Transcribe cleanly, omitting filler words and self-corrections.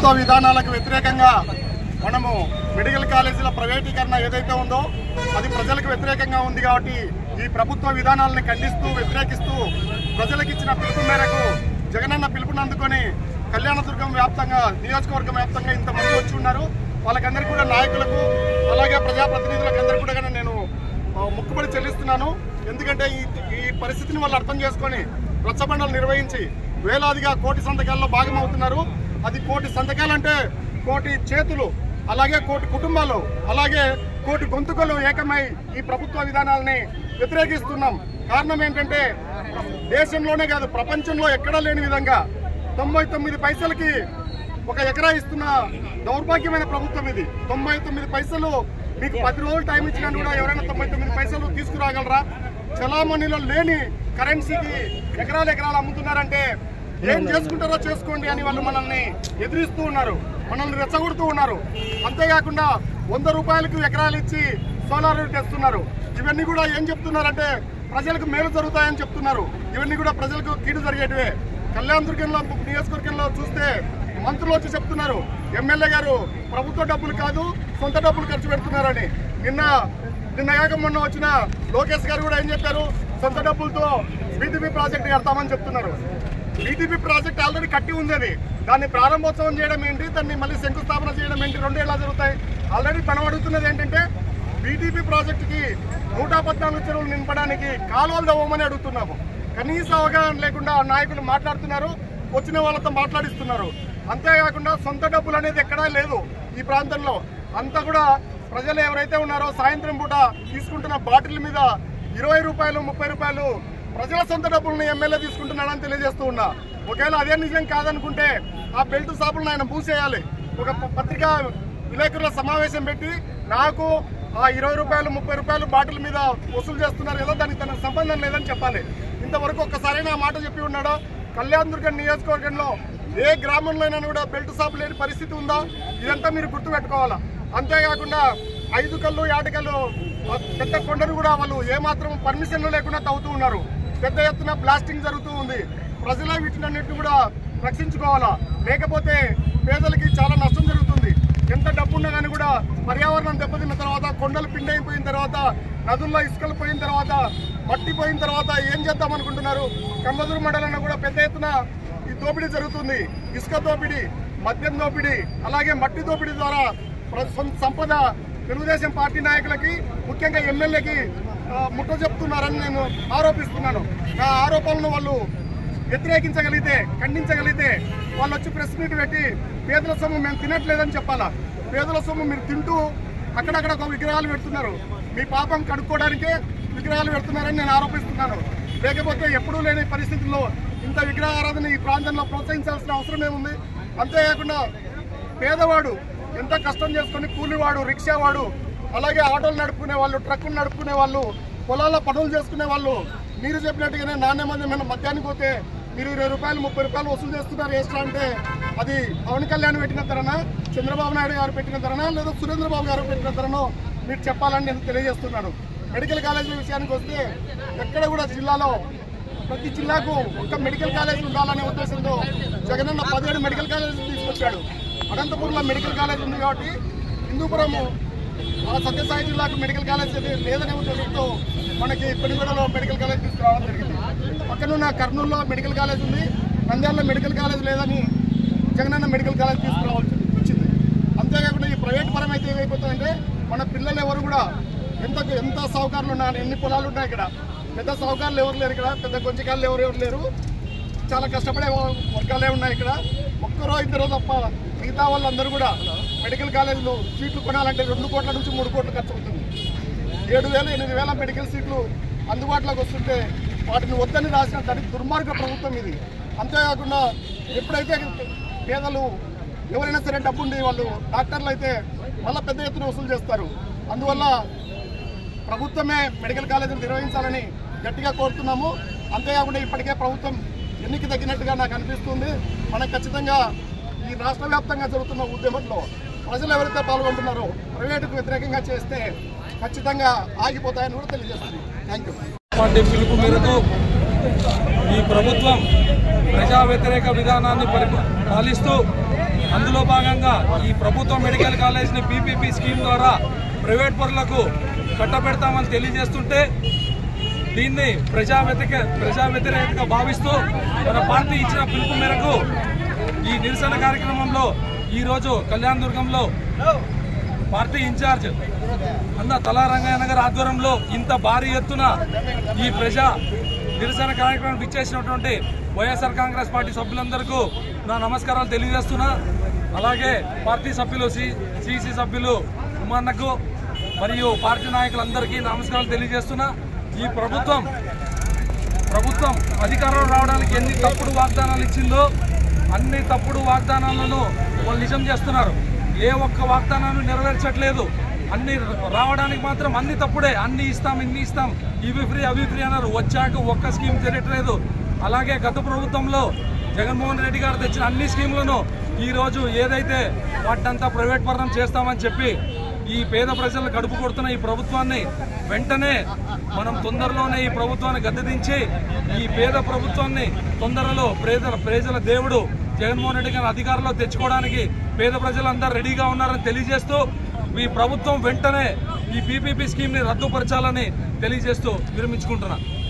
ప్రభుత్వ విధానాలకు వ్యతిరేకంగా మనము మెడికల్ కాలేజీల ప్రైవేటీకరణ ఏదైతే ఉందో అది ప్రజలకు వ్యతిరేకంగా ఉంది కాబట్టి ఈ ప్రభుత్వ విధానాలను ఖండిస్తూ వ్యతిరేకిస్తూ ప్రజలకు ఇచ్చిన పిలుపు మేరకు జగనన్న పిలుపుని అందుకొని కళ్యాణదుర్గం వ్యాప్తంగా నియోజకవర్గం వ్యాప్తంగా ఇంతమంది వచ్చి ఉన్నారు. వాళ్ళకందరికీ కూడా నాయకులకు అలాగే ప్రజాప్రతినిధులకు అందరికీ కూడా నేను మొక్కుబడి చెల్లిస్తున్నాను. ఎందుకంటే ఈ పరిస్థితిని వాళ్ళు అర్థం చేసుకొని రచ్చబండలు నిర్వహించి వేలాదిగా కోటి సంతకాల్లో భాగమవుతున్నారు. అది కోటి సంతకాలంటే కోటి చేతులు, అలాగే కోటి కుటుంబాలు, అలాగే కోటి గొంతుకలు ఏకమై ఈ ప్రభుత్వ విధానాలని వ్యతిరేకిస్తున్నాం. కారణం ఏంటంటే దేశంలోనే కాదు ప్రపంచంలో ఎక్కడా లేని విధంగా 99 పైసలకి ఒక ఎకరా ఇస్తున్న దౌర్భాగ్యమైన ప్రభుత్వం ఇది. 99 పైసలు మీకు 10 రోజులు టైం ఇచ్చినా కూడా ఎవరైనా 99 పైసలు తీసుకురాగలరా? చలామణిలో లేని కరెన్సీకి ఎకరాలు అమ్ముతున్నారంటే ఏం చేసుకుంటారో చేసుకోండి అని వాళ్ళు మనల్ని ఎదిరిస్తూ ఉన్నారు, మనల్ని రెచ్చగొడుతూ ఉన్నారు. అంతేకాకుండా 100 రూపాయలకు ఎకరాలు ఇచ్చి సోలార్ తెస్తున్నారు. ఇవన్నీ కూడా ఏం చెప్తున్నారంటే ప్రజలకు మేలు జరుగుతాయని చెప్తున్నారు. ఇవన్నీ కూడా ప్రజలకు కీడు జరిగేటివే. కళ్యాణదుర్గంలో నియోజకవర్గంలో చూస్తే మంత్రులు వచ్చి చెప్తున్నారు ఎమ్మెల్యే గారు ప్రభుత్వ డబ్బులు కాదు సొంత డబ్బులు ఖర్చు పెడుతున్నారని. నిన్న మొన్న వచ్చిన లోకేష్ గారు కూడా ఏం చెప్పారు, సొంత డబ్బులతో బీటీపీ ప్రాజెక్టు కడతామని చెప్తున్నారు. బీటీపీ ప్రాజెక్ట్ ఆల్రెడీ కట్టి ఉంది, దాన్ని ప్రారంభోత్సవం చేయడం ఏంటి, దాన్ని మళ్ళీ శంకుస్థాపన చేయడం ఏంటి, రెండు ఎలా జరుగుతాయి? ఆల్రెడీ మనం అడుగుతున్నది ఏంటంటే బీటీపీ ప్రాజెక్టుకి 114 చెరువులు నింపడానికి కాలువలు తవ్వమని అడుగుతున్నాము. కనీస అవగాహన లేకుండా నాయకులు మాట్లాడుతున్నారు, వచ్చిన వాళ్ళతో మాట్లాడిస్తున్నారు. అంతేకాకుండా సొంత డబ్బులు అనేది ఎక్కడా లేదు ఈ ప్రాంతంలో. అంతా కూడా ప్రజలు ఎవరైతే ఉన్నారో సాయంత్రం పూట తీసుకుంటున్న బాటిల్ మీద 20 రూపాయలు 30 రూపాయలు ప్రజల సొంత డబ్బులను ఎమ్మెల్యే తీసుకుంటున్నాడని తెలియజేస్తూ ఉన్నా. ఒకవేళ అదే నిజం కాదనుకుంటే ఆ బెల్ట్ షాపులను ఆయన మూసేయాలి. ఒక పత్రికా విలేకరుల సమావేశం పెట్టి నాకు ఆ 20 రూపాయలు 30 రూపాయలు బాటిల్ మీద వసూలు చేస్తున్నారు కదా, దానికి తనకు సంబంధం లేదని చెప్పాలి. ఇంతవరకు ఒక్కసారైనా ఆ మాట చెప్పి ఉన్నాడా? కళ్యాణదుర్గం నియోజకవర్గంలో ఏ గ్రామంలో అయినా కూడా బెల్ట్ షాప్ లేని పరిస్థితి ఉందా? ఇదంతా మీరు గుర్తుపెట్టుకోవాలా. అంతేకాకుండా 5 కళ్ళు 8 కళ్ళు పెద్ద కొండను కూడా వాళ్ళు ఏమాత్రం పర్మిషన్లు లేకుండా తవ్వుతూ ఉన్నారు. పెద్ద ఎత్తున బ్లాస్టింగ్ జరుగుతూ ఉంది. ప్రజల వీటినన్నింటినీ కూడా రక్షించుకోవాలా, లేకపోతే పేదలకి చాలా నష్టం జరుగుతుంది. ఎంత డబ్బు ఉన్నా కానీ కూడా పర్యావరణం దెబ్బతిన్న తర్వాత, కొండలు పిండైపోయిన తర్వాత, నదుల్లో ఇసుకలు పోయిన తర్వాత, మట్టి పోయిన తర్వాత ఏం చేద్దాం అనుకుంటున్నారు? కమ్మదూరు మండలంలో కూడా పెద్ద ఎత్తున ఈ దోపిడీ జరుగుతుంది. ఇసుక దోపిడీ, మద్యం దోపిడీ, అలాగే మట్టి దోపిడీ ద్వారా సంపద తెలుగుదేశం పార్టీ నాయకులకి ముఖ్యంగా ఎమ్మెల్యేకి ముట్ట చెప్తున్నారని నేను ఆరోపిస్తున్నాను. నా ఆరోపణలను వాళ్ళు వ్యతిరేకించగలిగితే, ఖండించగలిగితే వాళ్ళు వచ్చి ప్రెస్ మీట్ పెట్టి పేదల సొమ్ము మేము తినట్లేదని చెప్పాలా. పేదల సొమ్ము మీరు తింటూ అక్కడక్కడ ఒక విగ్రహాలు పెడుతున్నారు. మీ పాపం కడుక్కోవడానికే విగ్రహాలు పెడుతున్నారని నేను ఆరోపిస్తున్నాను. లేకపోతే ఎప్పుడూ లేని పరిస్థితుల్లో ఇంత విగ్రహారాధన ఈ ప్రాంతంలో ప్రోత్సహించాల్సిన అవసరం ఏముంది? అంతేకాకుండా పేదవాడు ఎంత కష్టం చేసుకుని కూలివాడు, రిక్షావాడు, అలాగే ఆటోలు నడుపుకునే వాళ్ళు, ట్రక్కులు నడుపుకునే వాళ్ళు, పొలాల్లో పనులు చేసుకునే వాళ్ళు మీరు చెప్పినట్టుగానే నాణ్యమైన మద్యానికి పోతే మీరు 20 రూపాయలు 30 రూపాయలు వసూలు చేస్తున్నారు ఎక్స్ట్రా అంటే అది పవన్ కళ్యాణ్ పెట్టిన ధరనా, చంద్రబాబు నాయుడు గారు పెట్టిన ధరనా, లేదా సురేంద్రబాబు గారు పెట్టిన ధరనో మీరు చెప్పాలని నేను తెలియజేస్తున్నాను. మెడికల్ కాలేజీల విషయానికి వస్తే ఎక్కడ కూడా జిల్లాలో ప్రతి జిల్లాకు ఒక్క మెడికల్ కాలేజ్ ఉండాలనే ఉద్దేశంతో జగనన్న 17 మెడికల్ కాలేజీలు తీసుకొచ్చాడు. అనంతపురంలో మెడికల్ కాలేజ్ ఉంది కాబట్టి హిందూపురము సత్యసాయి జిల్లాకు మెడికల్ కాలేజ్ లేదనే ఉద్దేశంతో మనకి పెనుగొండలో మెడికల్ కాలేజ్ తీసుకురావడం జరిగింది. పక్కనున్న కర్నూలులో మెడికల్ కాలేజ్ ఉంది, నంద్యాలలో మెడికల్ కాలేజ్ లేదని జగనన్న మెడికల్ కాలేజ్ తీసుకురావాల్సి వచ్చింది. అంతేకాకుండా ఈ ప్రైవేట్ పరం అయితే ఏమైపోతుందంటే మన పిల్లలు ఎవరు కూడా ఎంత సౌకర్యాలు ఉన్నా, ఎన్ని పొలాలు ఉన్నాయి ఇక్కడ, పెద్ద సౌకర్యాలు ఎవరు లేరు ఇక్కడ, పెద్ద కొంచెకాళ్ళు ఎవరు లేరు, చాలా కష్టపడే వర్గాలే ఉన్నాయి ఇక్కడ. ఒక్కరో ఇద్దరు తప్ప మిగతా వాళ్ళందరూ కూడా మెడికల్ కాలేజీలో సీట్లు కొనాలంటే 2 కోట్ల నుంచి 3 కోట్లు ఖర్చు అవుతుంది. 7,000 8,000 మెడికల్ సీట్లు అందుబాటులోకి వస్తుంటే వాటిని వద్దని రాసిన దానికి దుర్మార్గ ప్రభుత్వం ఇది. అంతేకాకుండా ఎప్పుడైతే పేదలు ఎవరైనా సరే డబ్బుండి వాళ్ళు డాక్టర్లు అయితే మళ్ళీ పెద్ద ఎత్తున వసూలు చేస్తారు. అందువల్ల ప్రభుత్వమే మెడికల్ కాలేజీలు నిర్వహించాలని గట్టిగా కోరుతున్నాము. అంతేకాకుండా ఇప్పటికే ప్రభుత్వం ఎన్నిక తగ్గినట్టుగా నాకు అనిపిస్తుంది. మనకు ఖచ్చితంగా ఈ రాష్ట్ర వ్యాప్తంగా జరుగుతున్న ఉద్యమంలో ప్రజలు ఎవరైతే పాల్గొంటున్నారో ప్రైవేటుకు వ్యతిరేకంగా చేస్తే ఖచ్చితంగా ఆగిపోతాయని కూడా తెలియజేస్తుంది. Thank you. పార్టీ పిలుపు మేరకు ఈ ప్రభుత్వం ప్రజా వ్యతిరేక విధానాన్ని పాలిస్తూ అందులో భాగంగా ఈ ప్రభుత్వ మెడికల్ కాలేజ్ని పీపీపీ స్కీమ్ ద్వారా ప్రైవేట్ పరులకు కట్టబెడతామని తెలియజేస్తుంటే దీన్ని ప్రజా వ్యతిరేకంగా భావిస్తూ మన పార్టీ ఇచ్చిన పిలుపు మేరకు ఈ నిరసన కార్యక్రమంలో ఈరోజు కళ్యాణదుర్గంలో పార్టీ ఇన్ఛార్జ్ అన్న తలారంగయ్య గారి ఆధ్వర్యంలో ఇంత భారీ ఎత్తున ఈ ప్రజా నిరసన కార్యక్రమం ఇచ్చేసినటువంటి వైఎస్ఆర్ కాంగ్రెస్ పార్టీ సభ్యులందరికీ నా నమస్కారాలు తెలియజేస్తున్నా. అలాగే పార్టీ సభ్యులు సిసి సభ్యులు ఉమ్మన్నకు మరియు పార్టీ నాయకులందరికీ నమస్కారాలు తెలియజేస్తున్నా. ఈ ప్రభుత్వం అధికారంలో రావడానికి ఎన్ని తప్పుడు వాగ్దానాలు ఇచ్చిందో అన్ని తప్పుడు వాగ్దానాలను వాళ్ళు నిజం చేస్తున్నారు. ఏ ఒక్క వాగ్దానాన్ని నెరవేర్చట్లేదు. అన్ని రావడానికి మాత్రం అన్ని తప్పుడే. అన్ని ఇస్తాం, ఇన్ని ఇస్తాం, ఇవి ఫ్రీ అవి ఫ్రీ అన్నారు. వచ్చాక ఒక్క స్కీమ్ జరగట్లేదు. అలాగే గత ప్రభుత్వంలో జగన్మోహన్ రెడ్డి గారు తెచ్చిన అన్ని స్కీములను ఈరోజు ఏదైతే వాటినంతా ప్రైవేట్ పరం చేస్తామని చెప్పి ఈ పేద ప్రజలను కడుపు కొడుతున్న ఈ ప్రభుత్వాన్ని వెంటనే మనం తొందరలోనే ఈ ప్రభుత్వాన్ని గద్దెదించి ఈ పేద ప్రభుత్వాన్ని తొందరలో ప్రజల దేవుడు జగన్మోహన్ రెడ్డి గారిని అధికారంలో తెచ్చుకోవడానికి పేద ప్రజలందరూ రెడీగా ఉన్నారని తెలియజేస్తూ ఈ ప్రభుత్వం వెంటనే ఈ పీపీపీ స్కీమ్ని రద్దుపరచాలని తెలియజేస్తూ విరమించుకుంటున్నా.